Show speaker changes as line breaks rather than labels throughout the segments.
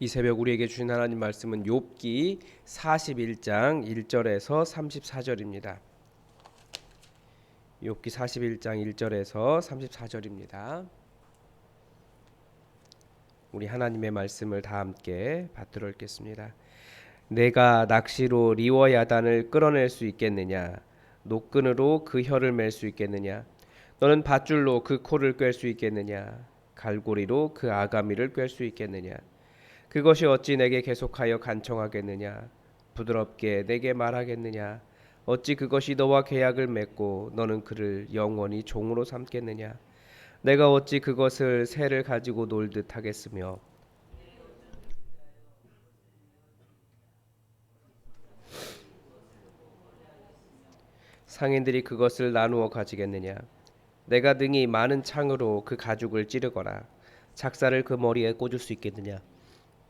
이 새벽 우리에게 주신 하나님 말씀은 욥기 41장 1절에서 34절입니다. 욥기 41장 1절에서 34절입니다. 우리 하나님의 말씀을 다 함께 받들어 읽겠습니다. 내가 낚시로 리워야단을 끌어낼 수 있겠느냐? 노끈으로 그 혀를 맬 수 있겠느냐? 너는 밧줄로 그 코를 꿰 수 있겠느냐? 갈고리로 그 아가미를 꿰 수 있겠느냐? 그것이 어찌 내게 계속하여 간청하겠느냐? 부드럽게 내게 말하겠느냐? 어찌 그것이 너와 계약을 맺고 너는 그를 영원히 종으로 삼겠느냐? 내가 어찌 그것을 새를 가지고 놀듯 하겠으며 상인들이 그것을 나누어 가지겠느냐? 내가 능히 많은 창으로 그 가죽을 찌르거나 작사를 그 머리에 꽂을 수 있겠느냐?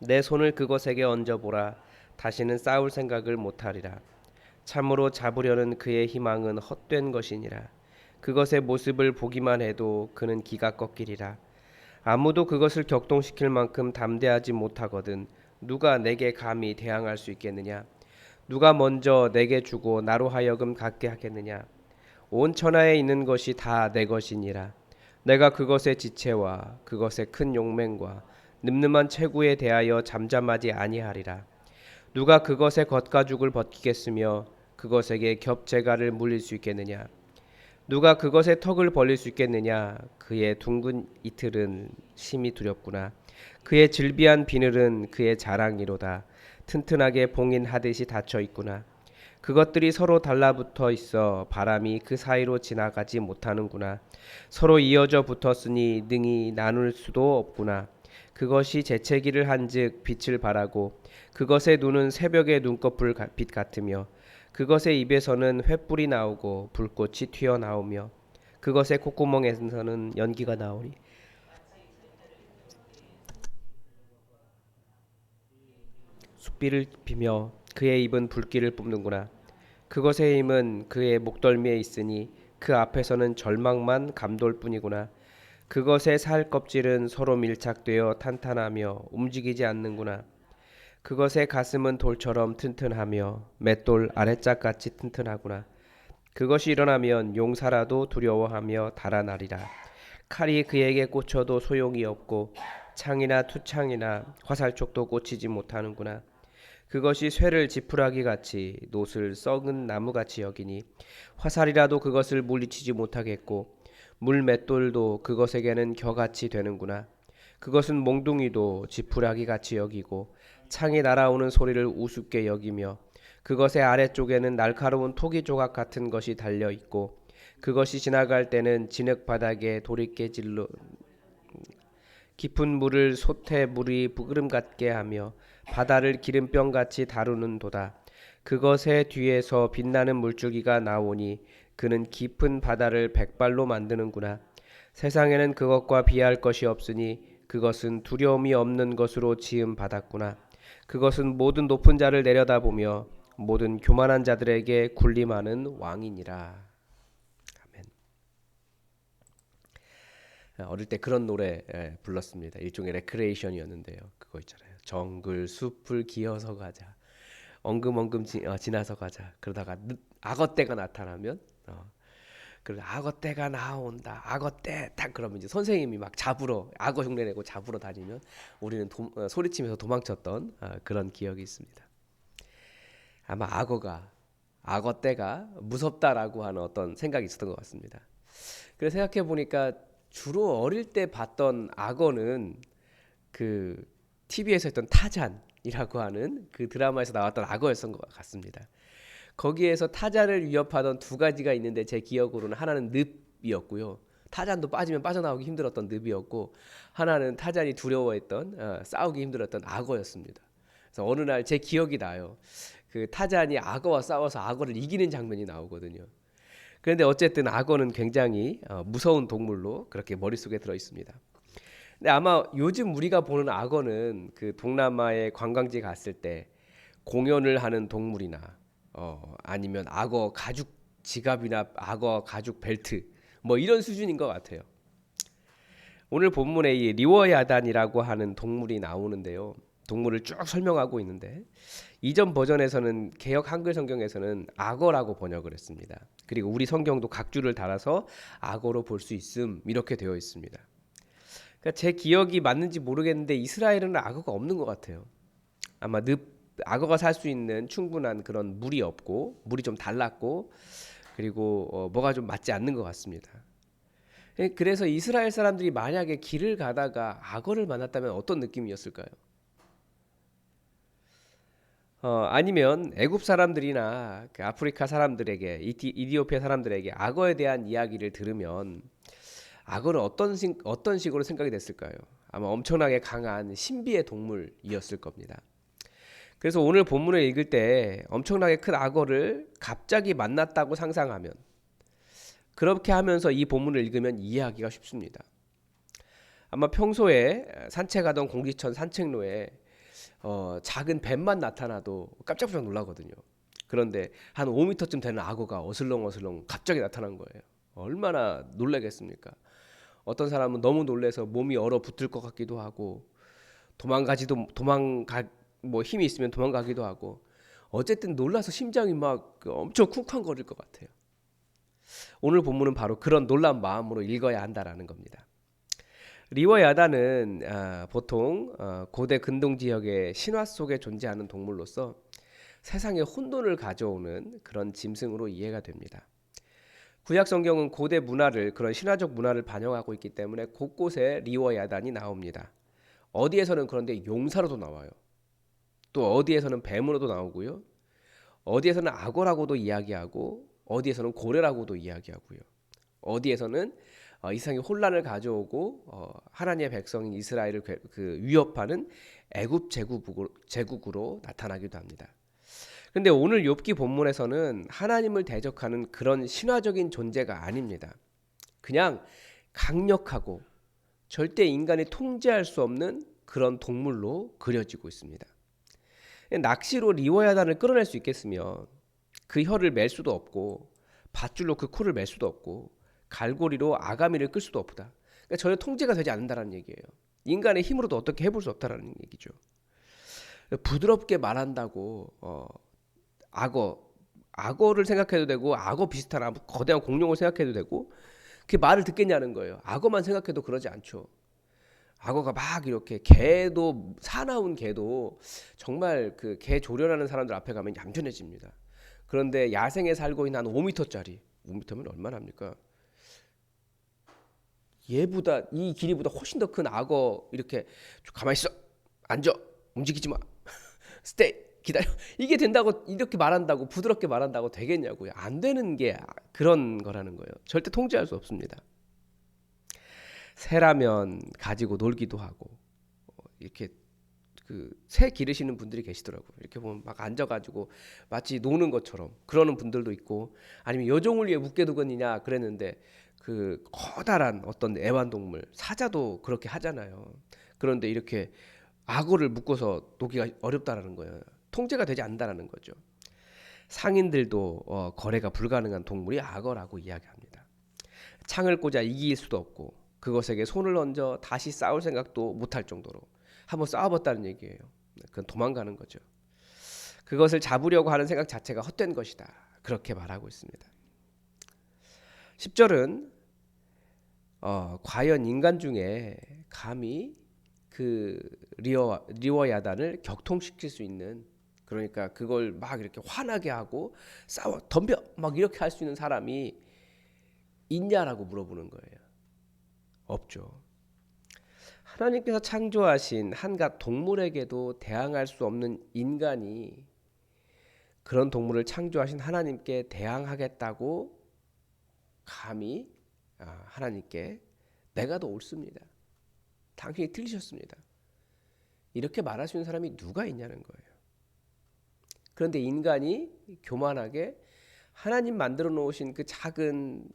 내 손을 그것에게 얹어보라. 다시는 싸울 생각을 못하리라. 참으로 잡으려는 그의 희망은 헛된 것이니라. 그것의 모습을 보기만 해도 그는 기가 꺾이리라. 아무도 그것을 격동시킬 만큼 담대하지 못하거든 누가 내게 감히 대항할 수 있겠느냐? 누가 먼저 내게 주고 나로 하여금 갖게 하겠느냐? 온 천하에 있는 것이 다 내 것이니라. 내가 그것의 지체와 그것의 큰 용맹과 늠름한 체구에 대하여 잠잠하지 아니하리라. 누가 그것의 겉가죽을 벗기겠으며 그것에게 겹재갈을 물릴 수 있겠느냐? 누가 그것의 턱을 벌릴 수 있겠느냐? 그의 둥근 이틀은 심히 두렵구나. 그의 질비한 비늘은 그의 자랑이로다. 튼튼하게 봉인하듯이 닫혀 있구나. 그것들이 서로 달라붙어 있어 바람이 그 사이로 지나가지 못하는구나. 서로 이어져 붙었으니 능히 나눌 수도 없구나. 그것이 재채기를 한즉 빛을 발하고 그것의 눈은 새벽의 눈꺼풀 빛 같으며 그것의 입에서는 횃불이 나오고 불꽃이 튀어나오며 그것의 콧구멍에서는 연기가 나오니 숯비를 피며 그의 입은 불길을 뿜는구나. 그것의 힘은 그의 목덜미에 있으니 그 앞에서는 절망만 감돌 뿐이구나. 그것의 살 껍질은 서로 밀착되어 탄탄하며 움직이지 않는구나. 그것의 가슴은 돌처럼 튼튼하며 맷돌 아래짝같이 튼튼하구나. 그것이 일어나면 용사라도 두려워하며 달아나리라. 칼이 그에게 꽂혀도 소용이 없고 창이나 투창이나 화살촉도 꽂히지 못하는구나. 그것이 쇠를 지푸라기 같이 놋을 썩은 나무같이 여기니 화살이라도 그것을 물리치지 못하겠고 물맷돌도 그것에게는 겨같이 되는구나. 그것은 몽둥이도 지푸라기 같이 여기고 창이 날아오는 소리를 우습게 여기며 그것의 아래쪽에는 날카로운 토기 조각 같은 것이 달려 있고 그것이 지나갈 때는 진흙 바닥에 돌이 깨질러 깊은 물을 솥에 물이 부그름 같게 하며 바다를 기름병같이 다루는 도다. 그것의 뒤에서 빛나는 물줄기가 나오니 그는 깊은 바다를 백발로 만드는구나. 세상에는 그것과 비할 것이 없으니 그것은 두려움이 없는 것으로 지음 받았구나. 그것은 모든 높은 자를 내려다보며 모든 교만한 자들에게 군림하는 왕이니라. 아멘. 어릴 때 그런 노래 불렀습니다. 일종의 레크레이션이었는데요. 그거 있잖아요. 정글 숲을 기어서 가자. 엉금엉금 지나서 가자. 그러다가 악어 떼가 나타나면 그 악어 떼가 나온다. 악어 떼 딱 그러면 이제 선생님이 막 잡으러 악어 흉내 내고 잡으러 다니면 우리는 소리치면서 도망쳤던 그런 기억이 있습니다. 아마 악어 떼가 무섭다라고 하는 어떤 생각이 있었던 것 같습니다. 그래서 생각해 보니까 주로 어릴 때 봤던 악어는 그 TV에서 했던 타잔이라고 하는 그 드라마에서 나왔던 악어였던 것 같습니다. 거기에서 타잔을 위협하던 두 가지가 있는데 제 기억으로는 하나는 늪이었고요. 타잔도 빠지면 빠져나오기 힘들었던 늪이었고 하나는 타잔이 두려워했던 싸우기 힘들었던 악어였습니다. 그래서 어느 날 제 기억이 나요. 그 타잔이 악어와 싸워서 악어를 이기는 장면이 나오거든요. 그런데 어쨌든 악어는 굉장히 무서운 동물로 그렇게 머릿속에 들어 있습니다. 근데 아마 요즘 우리가 보는 악어는 그 동남아의 관광지 갔을 때 공연을 하는 동물이나 아니면 악어 가죽 지갑이나 악어 가죽 벨트 뭐 이런 수준인 것 같아요. 오늘 본문에 이 리워야단이라고 하는 동물이 나오는데요. 동물을 쭉 설명하고 있는데 이전 버전에서는 개역 한글 성경에서는 악어라고 번역을 했습니다. 그리고 우리 성경도 각주를 달아서 악어로 볼 수 있음 이렇게 되어 있습니다. 그러니까 제 기억이 맞는지 모르겠는데 이스라엘은 악어가 없는 것 같아요. 아마 악어가 살 수 있는 충분한 그런 물이 없고 물이 좀 달랐고 그리고 뭐가 좀 맞지 않는 것 같습니다. 그래서 이스라엘 사람들이 만약에 길을 가다가 악어를 만났다면 어떤 느낌이었을까요? 아니면 애굽 사람들이나 그 아프리카 사람들에게 이디오피아 사람들에게 악어에 대한 이야기를 들으면 악어는 어떤 식으로 생각이 됐을까요? 아마 엄청나게 강한 신비의 동물이었을 겁니다. 그래서 오늘 본문을 읽을 때 엄청나게 큰 악어를 갑자기 만났다고 상상하면 그렇게 하면서 이 본문을 읽으면 이해하기가 쉽습니다. 아마 평소에 산책하던 공기천 산책로에 작은 뱀만 나타나도 깜짝깜짝 놀라거든요. 그런데 한 5m쯤 되는 악어가 어슬렁어슬렁 갑자기 나타난 거예요. 얼마나 놀라겠습니까? 어떤 사람은 너무 놀래서 몸이 얼어붙을 것 같기도 하고 도망가 뭐 힘이 있으면 도망가기도 하고 어쨌든 놀라서 심장이 막 엄청 쿵쾅거릴 것 같아요. 오늘 본문은 바로 그런 놀란 마음으로 읽어야 한다라는 겁니다. 리워 야단은 보통 고대 근동 지역의 신화 속에 존재하는 동물로서 세상에 혼돈을 가져오는 그런 짐승으로 이해가 됩니다. 구약 성경은 고대 문화를 그런 신화적 문화를 반영하고 있기 때문에 곳곳에 리워 야단이 나옵니다. 어디에서는 그런데 용사로도 나와요. 또 어디에서는 뱀으로도 나오고요. 어디에서는 악어라고도 이야기하고 어디에서는 고래라고도 이야기하고요. 어디에서는 이 세상에 혼란을 가져오고 하나님의 백성인 이스라엘을 위협하는 애굽 제국으로 나타나기도 합니다. 근데 오늘 욥기 본문에서는 하나님을 대적하는 그런 신화적인 존재가 아닙니다. 그냥 강력하고 절대 인간이 통제할 수 없는 그런 동물로 그려지고 있습니다. 낚시로 리워야단을 끌어낼 수 있겠으면 그 혀를 맬 수도 없고 밧줄로 그 코를 맬 수도 없고 갈고리로 아가미를 끌 수도 없다. 그러니까 전혀 통제가 되지 않는다는 얘기예요. 인간의 힘으로도 어떻게 해볼 수 없다라는 얘기죠. 부드럽게 말한다고 악어를 생각해도 되고 악어 비슷한 거대한 공룡을 생각해도 되고 그 말을 듣겠냐는 거예요. 악어만 생각해도 그러지 않죠. 악어가 막 이렇게 개도 사나운 개도 정말 그 개 조련하는 사람들 앞에 가면 얌전해집니다. 그런데 야생에 살고 있는 한 5m짜리 5m면 얼마나 합니까? 얘보다 이 길이보다 훨씬 더 큰 악어 이렇게 가만히 있어 앉아 움직이지 마 스테이 기다려 이게 된다고 이렇게 말한다고 부드럽게 말한다고 되겠냐고요. 안 되는 게 그런 거라는 거예요. 절대 통제할 수 없습니다. 새라면 가지고 놀기도 하고 이렇게 그 새 기르시는 분들이 계시더라고요. 이렇게 보면 막 앉아가지고 마치 노는 것처럼 그러는 분들도 있고 아니면 여종을 위해 묶게 두겠느냐 그랬는데 그 커다란 어떤 애완동물 사자도 그렇게 하잖아요. 그런데 이렇게 악어를 묶어서 놓기가 어렵다라는 거예요. 통제가 되지 않는다라는 거죠. 상인들도 거래가 불가능한 동물이 악어라고 이야기합니다. 창을 꽂아 이길 수도 없고 그것에게 손을 얹어 다시 싸울 생각도 못할 정도로 한번 싸워봤다는 얘기예요. 그건 도망가는 거죠. 그것을 잡으려고 하는 생각 자체가 헛된 것이다. 그렇게 말하고 있습니다. 10절은 과연 인간 중에 감히 그 리워 야단을 격통시킬 수 있는 그러니까 그걸 막 이렇게 화나게 하고 싸워 덤벼 막 이렇게 할 수 있는 사람이 있냐라고 물어보는 거예요. 없죠. 하나님께서 창조하신 한갓 동물에게도 대항할 수 없는 인간이 그런 동물을 창조하신 하나님께 대항하겠다고 감히 하나님께 내가 더 옳습니다. 당신이 틀리셨습니다. 이렇게 말할 수 있는 사람이 누가 있냐는 거예요. 그런데 인간이 교만하게 하나님 만들어 놓으신 그 작은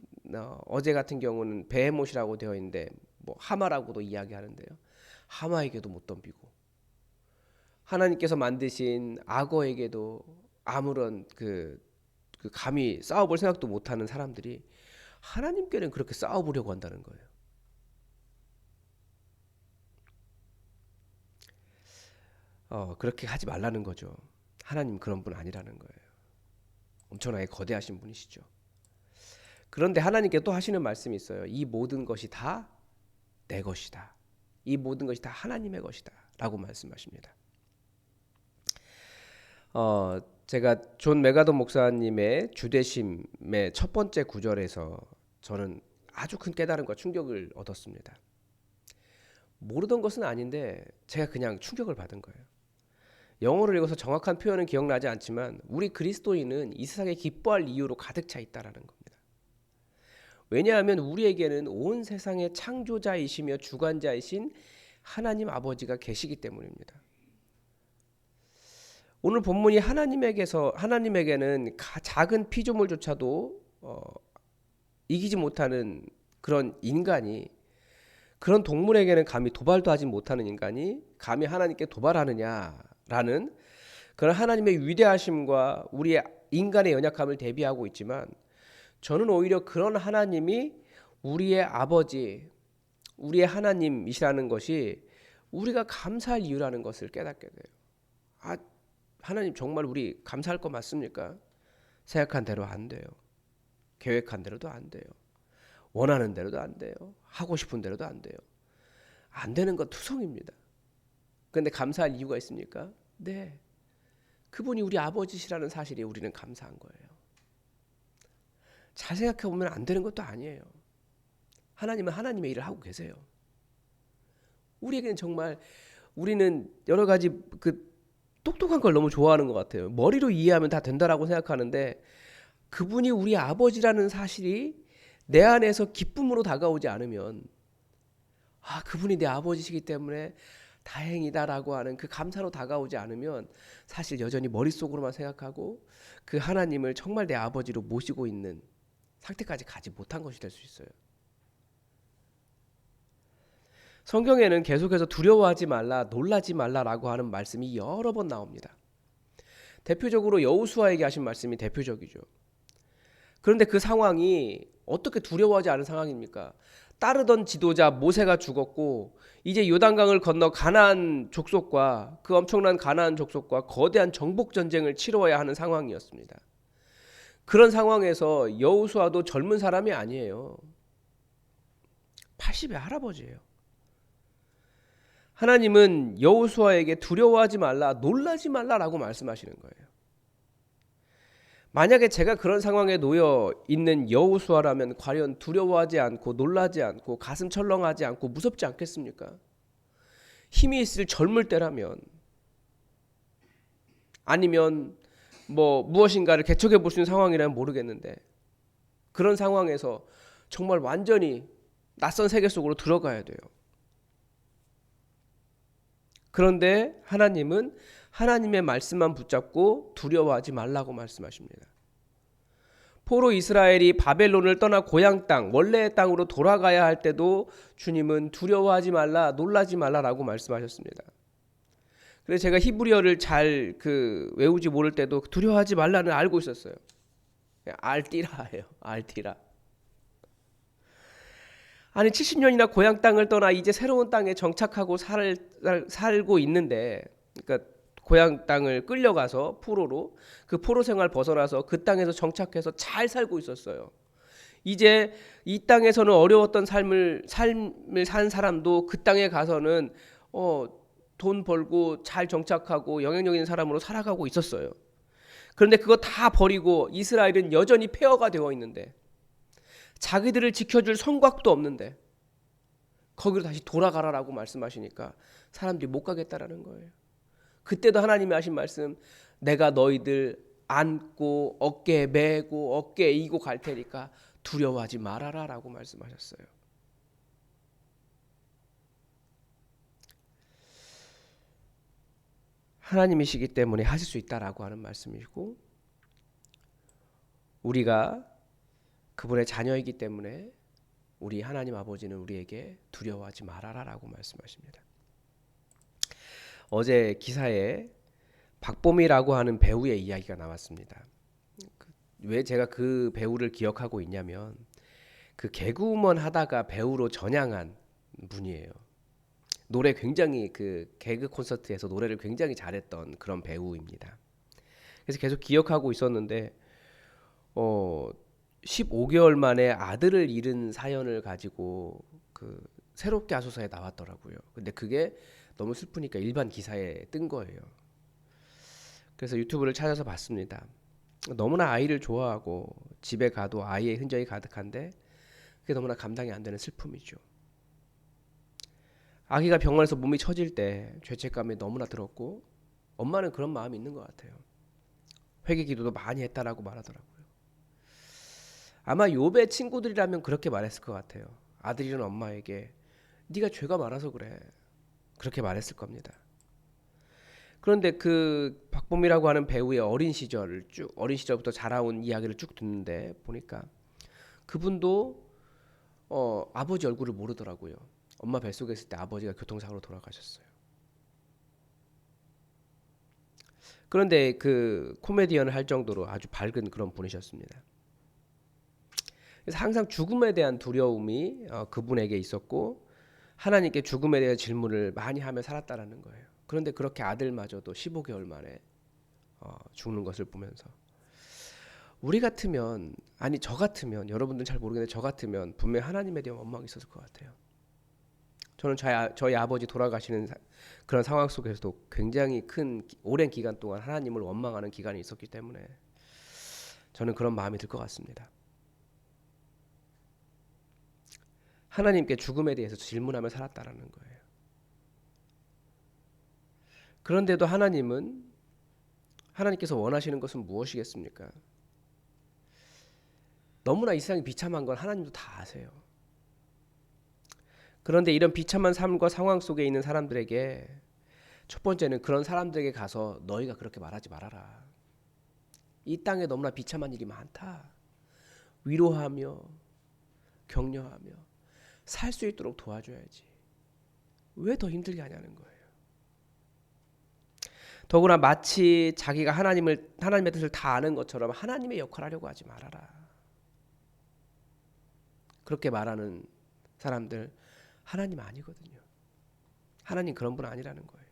어제 같은 경우는 베헤못이라고 되어 있는데 뭐 하마라고도 이야기하는데요. 하마에게도 못 덤비고 하나님께서 만드신 악어에게도 아무런 그 감히 싸워볼 생각도 못하는 사람들이 하나님께는 그렇게 싸워보려고 한다는 거예요. 그렇게 하지 말라는 거죠. 하나님 그런 분 아니라는 거예요. 엄청나게 거대하신 분이시죠. 그런데 하나님께 또 하시는 말씀이 있어요. 이 모든 것이 다 내 것이다. 이 모든 것이 다 하나님의 것이다. 라고 말씀하십니다. 제가 존 메가더 목사님의 주대심의 첫 번째 구절에서 저는 아주 큰 깨달음과 충격을 얻었습니다. 모르던 것은 아닌데 제가 그냥 충격을 받은 거예요. 영어를 읽어서 정확한 표현은 기억나지 않지만 우리 그리스도인은 이 세상에 기뻐할 이유로 가득 차 있다라는 겁니다. 왜냐하면 우리에게는 온 세상의 창조자이시며 주관자이신 하나님 아버지가 계시기 때문입니다. 오늘 본문이 하나님에게는 작은 피조물조차도 이기지 못하는 그런 인간이, 그런 동물에게는 감히 도발도 하지 못하는 인간이 감히 하나님께 도발하느냐라는 그런 하나님의 위대하심과 우리의 인간의 연약함을 대비하고 있지만, 저는 오히려 그런 하나님이 우리의 아버지, 우리의 하나님이시라는 것이 우리가 감사할 이유라는 것을 깨닫게 돼요. 하나님 정말 우리 감사할 거 맞습니까? 생각한 대로 안 돼요. 계획한 대로도 안 돼요. 원하는 대로도 안 돼요. 하고 싶은 대로도 안 돼요. 안 되는 건 투성입니다. 그런데 감사할 이유가 있습니까? 네. 그분이 우리 아버지시라는 사실에 우리는 감사한 거예요. 잘 생각해 보면 안 되는 것도 아니에요. 하나님은 하나님의 일을 하고 계세요. 우리에게는 정말, 우리는 여러 가지 똑똑한 걸 너무 좋아하는 것 같아요. 머리로 이해하면 다 된다라고 생각하는데, 그분이 우리 아버지라는 사실이 내 안에서 기쁨으로 다가오지 않으면, 그분이 내 아버지시기 때문에 다행이다라고 하는 그 감사로 다가오지 않으면 사실 여전히 머릿속으로만 생각하고 그 하나님을 정말 내 아버지로 모시고 있는 상태까지 가지 못한 것이 될 수 있어요. 성경에는 계속해서 두려워하지 말라, 놀라지 말라라고 하는 말씀이 여러 번 나옵니다. 대표적으로 여호수아에게 하신 말씀이 대표적이죠. 그런데 그 상황이 어떻게 두려워하지 않은 상황입니까? 따르던 지도자 모세가 죽었고 이제 요단강을 건너 가나안 족속과, 그 엄청난 가나안 족속과 거대한 정복 전쟁을 치러야 하는 상황이었습니다. 그런 상황에서 여호수아도 젊은 사람이 아니에요. 80의 할아버지예요. 하나님은 여호수아에게 두려워하지 말라, 놀라지 말라라고 말씀하시는 거예요. 만약에 제가 그런 상황에 놓여 있는 여호수아라면 과연 두려워하지 않고 놀라지 않고 가슴 철렁하지 않고 무섭지 않겠습니까? 힘이 있을 젊을 때라면, 아니면 무엇인가를 개척해 볼 수 있는 상황이라면 모르겠는데, 그런 상황에서 정말 완전히 낯선 세계 속으로 들어가야 돼요. 그런데 하나님은 하나님의 말씀만 붙잡고 두려워하지 말라고 말씀하십니다. 포로 이스라엘이 바벨론을 떠나 고향 땅, 원래의 땅으로 돌아가야 할 때도 주님은 두려워하지 말라, 놀라지 말라라고 말씀하셨습니다. 그래서 제가 히브리어를 잘 외우지 모를 때도 두려워하지 말라는 알고 있었어요. 알띠라예요. 알띠라. 아니 70년이나 고향 땅을 떠나 이제 새로운 땅에 정착하고 살고 있는데, 그러니까 고향 땅을 끌려가서 포로로, 그 포로 생활 벗어나서 그 땅에서 정착해서 잘 살고 있었어요. 이제 이 땅에서는 어려웠던 삶을 산 사람도 그 땅에 가서는 돈 벌고 잘 정착하고 영향력 있는 사람으로 살아가고 있었어요. 그런데 그거 다 버리고 이스라엘은 여전히 폐허가 되어 있는데, 자기들을 지켜줄 성곽도 없는데 거기로 다시 돌아가라라고 말씀하시니까 사람들이 못 가겠다라는 거예요. 그때도 하나님이 하신 말씀, 내가 너희들 안고 어깨에 메고 어깨에 이고 갈 테니까 두려워하지 말아라 라고 말씀하셨어요. 하나님이시기 때문에 하실 수 있다라고 하는 말씀이고, 우리가 그분의 자녀이기 때문에 우리 하나님 아버지는 우리에게 두려워하지 말아라 라고 말씀하십니다. 어제 기사에 박봄이라고 하는 배우의 이야기가 나왔습니다. 왜 제가 그 배우를 기억하고 있냐면, 그 개그우먼 하다가 배우로 전향한 분이에요. 노래 굉장히 그 개그 콘서트에서 노래를 굉장히 잘했던 그런 배우입니다. 그래서 계속 기억하고 있었는데 15개월 만에 아들을 잃은 사연을 가지고 그 새롭게 하소서에 나왔더라고요. 근데 그게 너무 슬프니까 일반 기사에 뜬 거예요. 그래서 유튜브를 찾아서 봤습니다. 너무나 아이를 좋아하고 집에 가도 아이의 흔적이 가득한데 그게 너무나 감당이 안 되는 슬픔이죠. 아기가 병원에서 몸이 처질 때 죄책감이 너무나 들었고 엄마는 그런 마음이 있는 것 같아요. 회개 기도도 많이 했다라고 말하더라고요. 아마 욥의 친구들이라면 그렇게 말했을 것 같아요. 아들 잃은 엄마에게 네가 죄가 많아서 그래. 그렇게 말했을 겁니다. 그런데 그 박봄이라고 하는 배우의 어린 시절부터 자라온 이야기를 쭉 듣는데 보니까 그분도 아버지 얼굴을 모르더라고요. 엄마 뱃속에 있을 때 아버지가 교통사고로 돌아가셨어요. 그런데 그 코미디언을 할 정도로 아주 밝은 그런 분이셨습니다. 그래서 항상 죽음에 대한 두려움이 그분에게 있었고 하나님께 죽음에 대한 질문을 많이 하며 살았다라는 거예요. 그런데 그렇게 아들마저도 15개월 만에 죽는 것을 보면서 우리 같으면 아니 저 같으면 여러분들은 잘 모르겠는데 저 같으면 분명히 하나님에 대한 원망이 있었을 것 같아요. 저는 저희 아버지 돌아가시는 그런 상황 속에서도 굉장히 오랜 기간 동안 하나님을 원망하는 기간이 있었기 때문에 저는 그런 마음이 들 것 같습니다. 하나님께 죽음에 대해서 질문하며 살았다라는 거예요. 그런데도 하나님께서 원하시는 것은 무엇이겠습니까? 너무나 이 세상이 비참한 걸 하나님도 다 아세요. 그런데 이런 비참한 삶과 상황 속에 있는 사람들에게 첫 번째는 그런 사람들에게 가서 너희가 그렇게 말하지 말아라. 이 땅에 너무나 비참한 일이 많다. 위로하며 격려하며 살 수 있도록 도와줘야지. 왜 더 힘들게 하냐는 거예요. 더구나 마치 자기가 하나님의 뜻을 다 아는 것처럼 하나님의 역할을 하려고 하지 말아라. 그렇게 말하는 사람들 하나님 아니거든요. 하나님 그런 분 아니라는 거예요.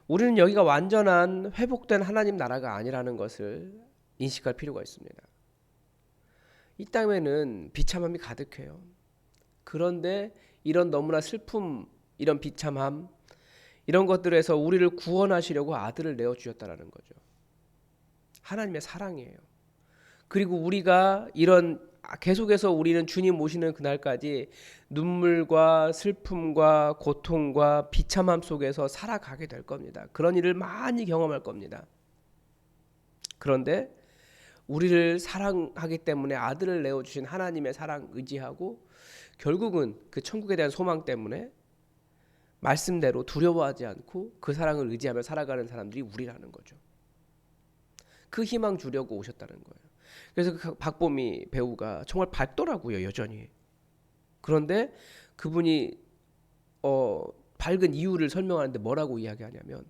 우리는 여기가 완전한 회복된 하나님 나라가 아니라는 것을 인식할 필요가 있습니다. 이 땅에는 비참함이 가득해요. 그런데 이런 너무나 슬픔, 이런 비참함, 이런 것들에서 우리를 구원하시려고 아들을 내어주셨다는 거죠. 하나님의 사랑이에요. 그리고 우리가 계속해서 우리는 주님 오시는 그날까지 눈물과 슬픔과 고통과 비참함 속에서 살아가게 될 겁니다. 그런 일을 많이 경험할 겁니다. 그런데 우리를 사랑하기 때문에 아들을 내어주신 하나님의 사랑 의지하고 결국은 그 천국에 대한 소망 때문에 말씀대로 두려워하지 않고 그 사랑을 의지하며 살아가는 사람들이 우리라는 거죠. 그 희망 주려고 오셨다는 거예요. 그래서 그 박보미 배우가 정말 밝더라고요, 여전히. 그런데 그분이 밝은 이유를 설명하는데 뭐라고 이야기하냐면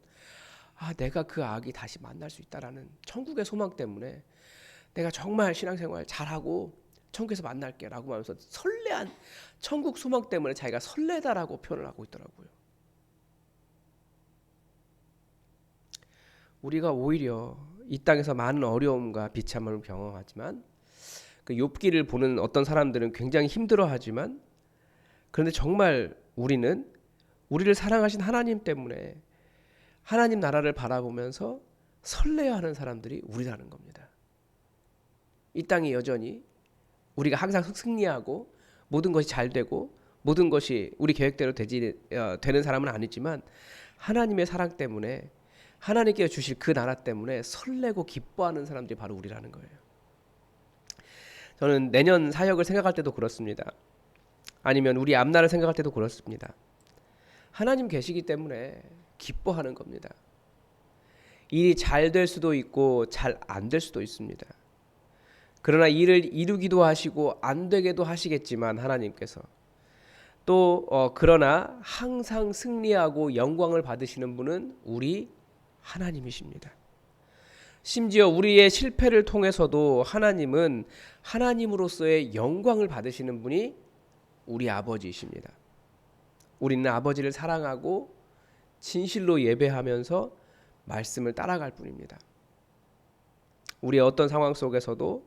내가 그 아기 다시 만날 수 있다라는 천국의 소망 때문에 내가 정말 신앙생활 잘하고 천국에서 만날게 라고 하면서 설레한 천국 소망 때문에 자기가 설레다라고 표현을 하고 있더라고요. 우리가 오히려 이 땅에서 많은 어려움과 비참함을 경험하지만 그 욥기를 보는 어떤 사람들은 굉장히 힘들어하지만 그런데 정말 우리는 우리를 사랑하신 하나님 때문에 하나님 나라를 바라보면서 설레어하는 사람들이 우리라는 겁니다. 이 땅이 여전히 우리가 항상 승리하고 모든 것이 잘 되고 모든 것이 우리 계획대로 되는 사람은 아니지만 하나님의 사랑 때문에 하나님께 주실 그 나라 때문에 설레고 기뻐하는 사람들이 바로 우리라는 거예요. 저는 내년 사역을 생각할 때도 그렇습니다. 아니면 우리 앞날을 생각할 때도 그렇습니다. 하나님 계시기 때문에 기뻐하는 겁니다. 일이 잘 될 수도 있고 잘 안 될 수도 있습니다. 그러나 일을 이루기도 하시고 안 되게도 하시겠지만 하나님께서 또 그러나 항상 승리하고 영광을 받으시는 분은 우리 하나님이십니다. 심지어 우리의 실패를 통해서도 하나님은 하나님으로서의 영광을 받으시는 분이 우리 아버지이십니다. 우리는 아버지를 사랑하고 진실로 예배하면서 말씀을 따라갈 뿐입니다. 우리의 어떤 상황 속에서도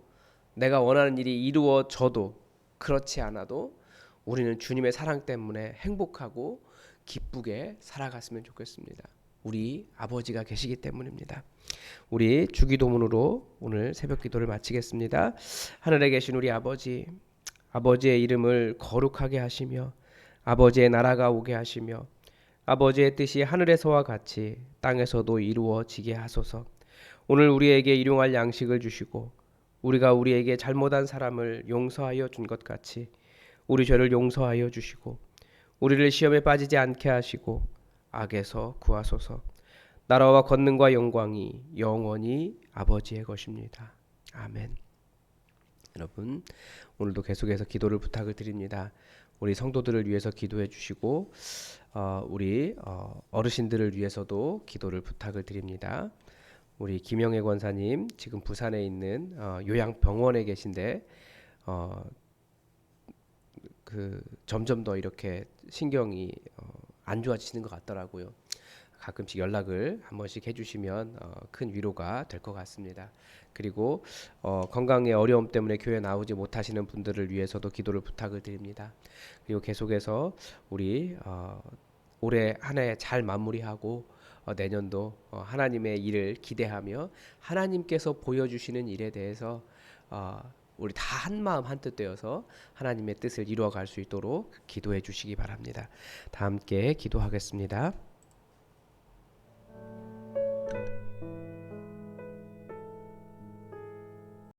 내가 원하는 일이 이루어져도 그렇지 않아도 우리는 주님의 사랑 때문에 행복하고 기쁘게 살아갔으면 좋겠습니다. 우리 아버지가 계시기 때문입니다. 우리 주기도문으로 오늘 새벽 기도를 마치겠습니다. 하늘에 계신 우리 아버지, 아버지의 이름을 거룩하게 하시며 아버지의 나라가 오게 하시며 아버지의 뜻이 하늘에서와 같이 땅에서도 이루어지게 하소서. 오늘 우리에게 일용할 양식을 주시고 우리가 우리에게 잘못한 사람을 용서하여 준 것 같이 우리 죄를 용서하여 주시고 우리를 시험에 빠지지 않게 하시고 악에서 구하소서. 나라와 권능과 영광이 영원히 아버지의 것입니다. 아멘. 여러분, 오늘도 계속해서 기도를 부탁을 드립니다. 우리 성도들을 위해서 기도해 주시고 우리 어르신들을 위해서도 기도를 부탁을 드립니다. 우리 김영애 권사님 지금 부산에 있는 요양병원에 계신데 그 점점 더 이렇게 신경이 안 좋아지시는 것 같더라고요. 가끔씩 연락을 한 번씩 해주시면 큰 위로가 될 것 같습니다. 그리고 건강의 어려움 때문에 교회 나오지 못하시는 분들을 위해서도 기도를 부탁을 드립니다. 그리고 계속해서 우리 올해 한 해 잘 마무리하고 내년도 하나님의 일을 기대하며 하나님께서 보여주시는 일에 대해서 우리 다 한 마음 한 뜻 되어서 하나님의 뜻을 이루어갈 수 있도록 기도해 주시기 바랍니다. 다 함께 기도하겠습니다.